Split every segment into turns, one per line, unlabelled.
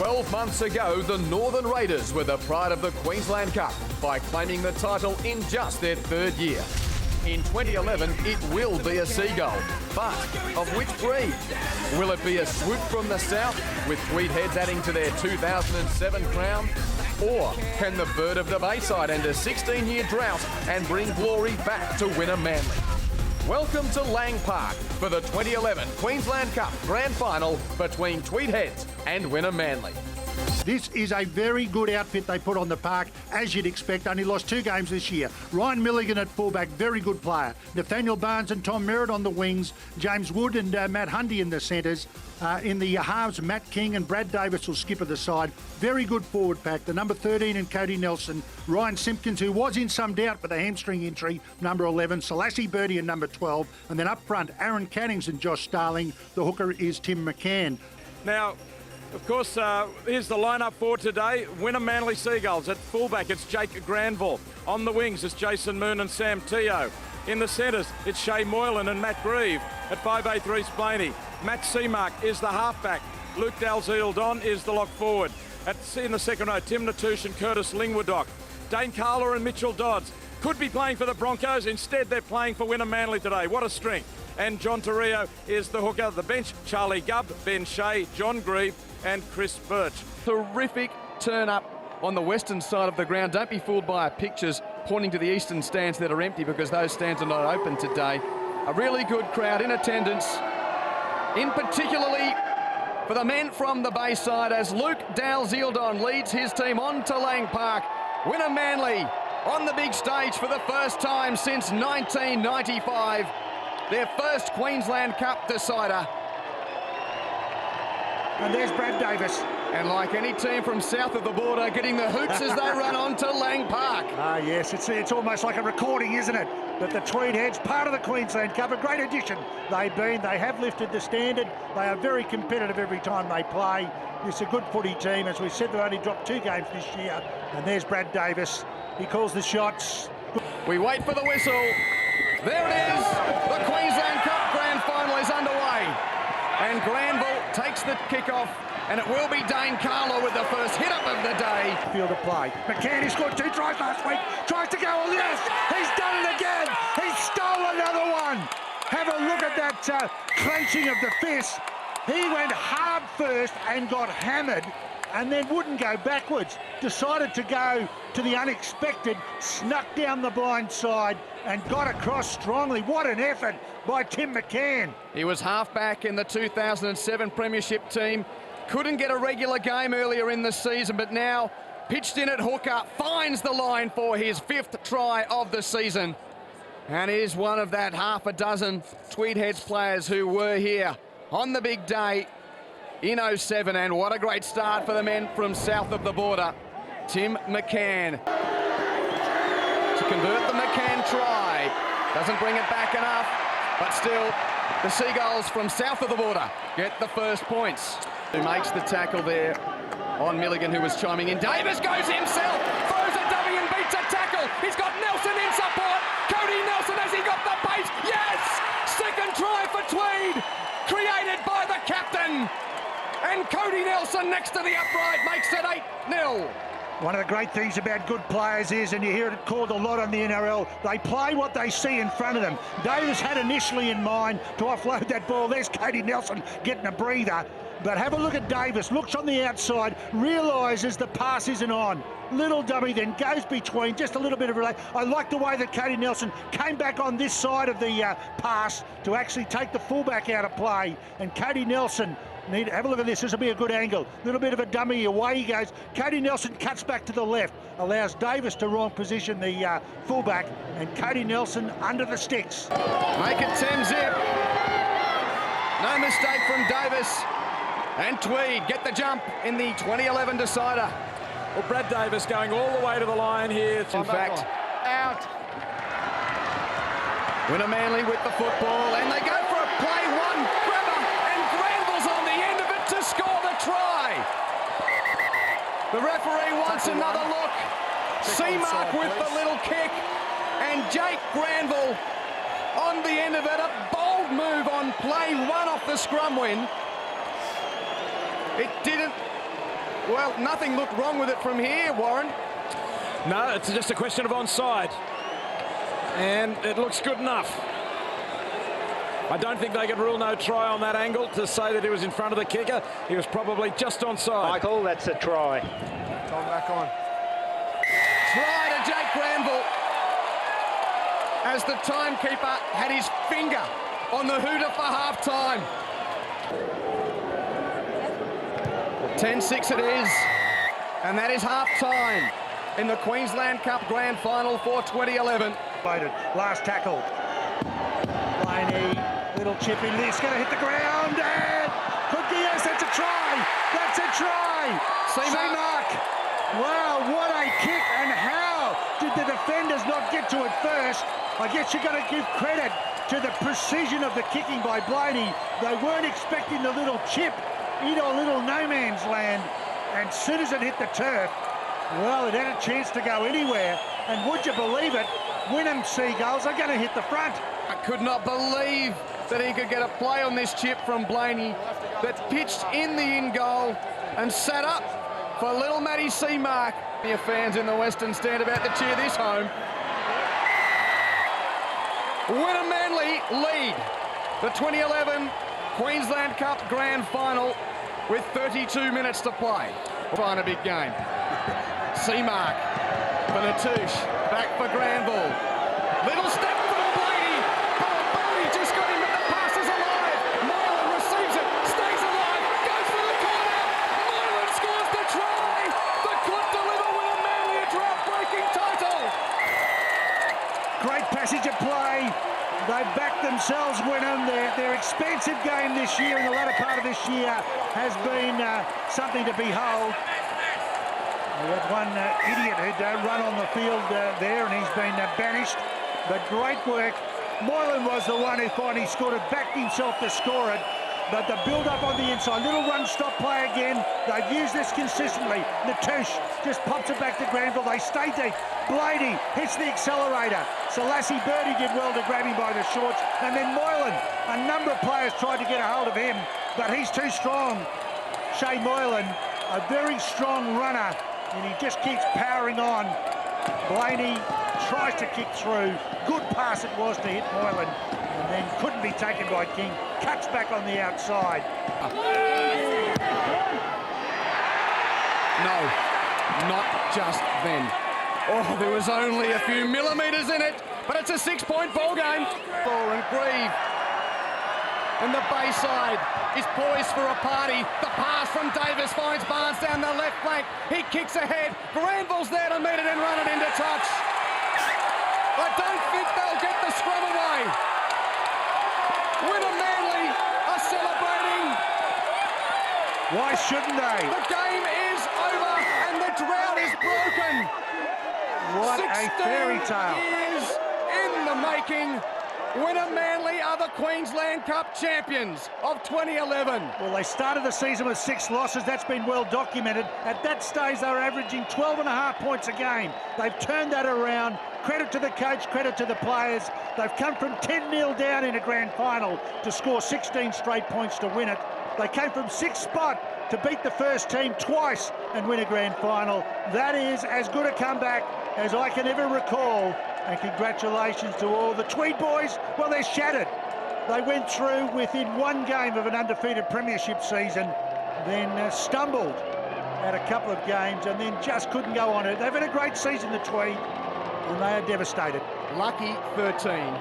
12 months ago, the Northern Raiders were the pride of the Queensland Cup by claiming the title in just their third year. In 2011, it will be a seagull, but of which breed? Will it be a swoop from the south, with Tweed heads adding to their 2007 crown? Or can the bird of the Bayside end a 16-year drought and bring glory back to Wynnum Manly? Welcome to Lang Park for the 2011 Queensland Cup Grand Final between Tweed Heads and Wynnum Manly.
This is a very good outfit they put on the park, as you'd expect. Only lost 2 games this year. Ryan Milligan at fullback, very good player. Nathaniel Barnes and Tom Merritt on the wings. James Wood and Matt Hundy in the centres. In the halves, Matt King and Brad Davis will skip at the side. Very good forward pack. The number 13 and Cody Nelson. Ryan Simpkins, who was in some doubt with a hamstring injury, number 11. Selassie Birdie and number 12. And then up front, Aaron Cannings and Josh Starling. The hooker is Tim McCann.
Now, of course, here's the lineup for today. Wynnum Manly Seagulls. At fullback, it's Jake Granville. On the wings, it's Jason Moon and Sam Teo. In the centres, it's Shay Moylan and Matt Grieve. At 5'8", Reece Blaney. Matt Seamark is the halfback. Luke Dalziel-Don is the lock forward. In the second row, Tim Natush and Curtis Lingwadock. Dane Carla and Mitchell Dodds could be playing for the Broncos. Instead, they're playing for Wynnum Manly today. What a strength. And John Torrio is the hooker. The bench, Charlie Gubb, Ben Shea, John Grieve and Chris Birch.
Terrific turn up on the western side of the ground. Don't be fooled by our pictures pointing to the eastern stands that are empty, because those stands are not open today. A really good crowd in attendance, in particularly for the men from the Bayside, as Luke Dalziel-Don leads his team on to Lang Park. Wynnum Manly on the big stage for the first time since 1995. Their first Queensland Cup decider.
And there's Brad Davis.
And like any team from south of the border, getting the hoots as they run on to Lang Park.
Yes, it's almost like a recording, isn't it? That the Tweed Heads, part of the Queensland Cup, a great addition they've been. They have lifted the standard. They are very competitive every time they play. It's a good footy team. As we said, they've only dropped 2 games this year. And there's Brad Davis. He calls the shots.
We wait for the whistle. There it is. The Queensland Cup Grand Final is underway. And Granville takes the kick-off, and it will be Dane Carla with the first hit-up of the day.
Field of play. McCann, he scored 2 tries last week. Tries to go, oh yes, he's done it again. He stole another one. Have a look at that clenching of the fist. He went hard first and got hammered, and then wouldn't go backwards. Decided to go to the unexpected, snuck down the blind side and got across strongly. What an effort by Tim McCann.
He was halfback in the 2007 Premiership team. Couldn't get a regular game earlier in the season, but now pitched in at hooker, finds the line for his 5th try of the season, and is one of that half a dozen Tweed Heads players who were here on the big day in 07, and what a great start for the men from south of the border. Tim McCann to convert the McCann try. Doesn't bring it back enough, but still the Seagulls from south of the border get the first points. Who makes the tackle there on Milligan, who was chiming in. Davis goes himself, throws a dummy and beats a tackle. He's got Nelson in support. Cody Nelson, has he got the pace? Yes! Second try for Tweed, created by the captain. And Cody Nelson next to the upright makes it 8-0.
One of the great things about good players is, and you hear it called a lot on the NRL, they play what they see in front of them. Davis had initially in mind to offload that ball. There's Cody Nelson getting a breather. But have a look at Davis, looks on the outside, realises the pass isn't on. Little dummy then goes between, just a little bit of relay. I like the way that Cody Nelson came back on this side of the pass to actually take the fullback out of play. And Cody Nelson, have a look at this, this will be a good angle. Little bit of a dummy, away he goes. Cody Nelson cuts back to the left, allows Davis to wrong position the fullback, and Cody Nelson under the sticks.
Make it 10-zip. No mistake from Davis. And Tweed get the jump in the 2011 decider.
Well, Brad Davis going all the way to the line here.
In fact, out. Wynnum Manly with the football, and they go for a play one grabber, and Granville's on the end of it to score the try. The referee wants another look. Seamark with the little kick, and Jake Granville on the end of it. A bold move on play one off the scrum win. It didn't Well, nothing looked wrong with it from here, Warren.
No, it's just a question of onside. And it looks good enough. I don't think they could rule no try on that angle to say that he was in front of the kicker. He was probably just onside.
Michael, that's a try.
Come back on.
Try to Jake Granville as the timekeeper had his finger on the hooter for half-time. 10-6 it is, and that is half-time in the Queensland Cup Grand Final for 2011.
Last tackle. Blaney, little chip in this, going to hit the ground, and Cookie, yes, that's a try! That's a try! Seamark! Wow, what a kick, and how did the defenders not get to it first? I guess you've got to give credit to the precision of the kicking by Blaney. They weren't expecting the little chip into a little no man's land, and as soon as it hit the turf, well, it had a chance to go anywhere, and would you believe it, Wynnum Seagulls are going to hit the front.
I could not believe that he could get a play on this chip from Blaney that pitched in the in goal and sat up for little Matty Seamark. Your fans in the Western Stand about to cheer this home. Wynnum Manly lead the 2011 Queensland Cup Grand Final with 32 minutes to play. Find a big game. Seamark for Natouche, back for Granville. Little step from Blaney. Blaney just got him, but the pass is alive. Moylan receives it, stays alive, goes for the corner. Moylan scores the try. The could deliver Wynnum Manly a drought-breaking title.
Great passage of play. They've backed themselves, Wynnum. Their expansive game this year, in the latter part of this year, has been something to behold. We had one idiot who'd run on the field there, and he's been banished. But great work. Moylan was the one who finally scored it, backed himself to score it. But the build-up on the inside, little run-stop play again. They've used this consistently. Natouche just pops it back to Granville. They stay deep. Blaney hits the accelerator. Selassie Birdie did well to grab him by the shorts. And then Moylan, a number of players tried to get a hold of him, but he's too strong. Shea Moylan, a very strong runner, and he just keeps powering on. Blaney tries to kick through. Good pass it was to hit Moylan, and then couldn't be taken by King. Cuts back on the outside.
No, not just then. Oh, there was only a few millimetres in it, but it's a 6-point ball game. And Grieve. And the Bayside is poised for a party. The pass from Davis finds Barnes down the left flank. He kicks ahead. Granville's there to meet it and run it into touch. I don't think they'll get the scrum away. Wynnum Manly are celebrating.
Why shouldn't they?
The game is over and the drought is broken.
What a fairy tale.
16 years in the making. Wynnum Manly are the Queensland Cup champions of 2011.
Well, they started the season with 6 losses. That's been well documented. At that stage, they were averaging 12.5 points a game. They've turned that around. Credit to the coach, credit to the players. They've come from 10-0 down in a grand final to score 16 straight points to win it. They came from 6th spot to beat the first team twice and win a grand final. That is as good a comeback as I can ever recall. And congratulations to all the Tweed boys. Well, they're shattered. They went through within one game of an undefeated premiership season, then stumbled at a couple of games and then just couldn't go on it. They've had a great season, the Tweed, and they are devastated.
Lucky 13.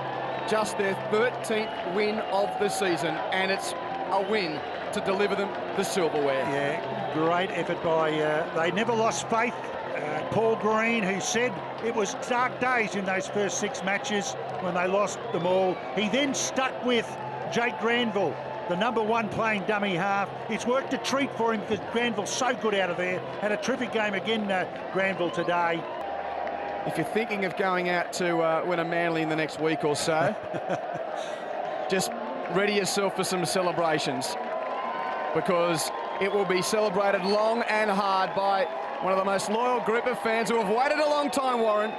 Just their 13th win of the season, and it's a win to deliver them the silverware.
Yeah, great effort by... they never lost faith. Paul Green, who said it was dark days in those first 6 matches when they lost them all. He then stuck with Jake Granville, the #1 playing dummy half. It's worked a treat for him because Granville's so good out of there. Had a terrific game again, Granville, today.
If you're thinking of going out to Wynnum Manly in the next week or so, just ready yourself for some celebrations, because it will be celebrated long and hard by one of the most loyal group of fans who have waited a long time, Warren.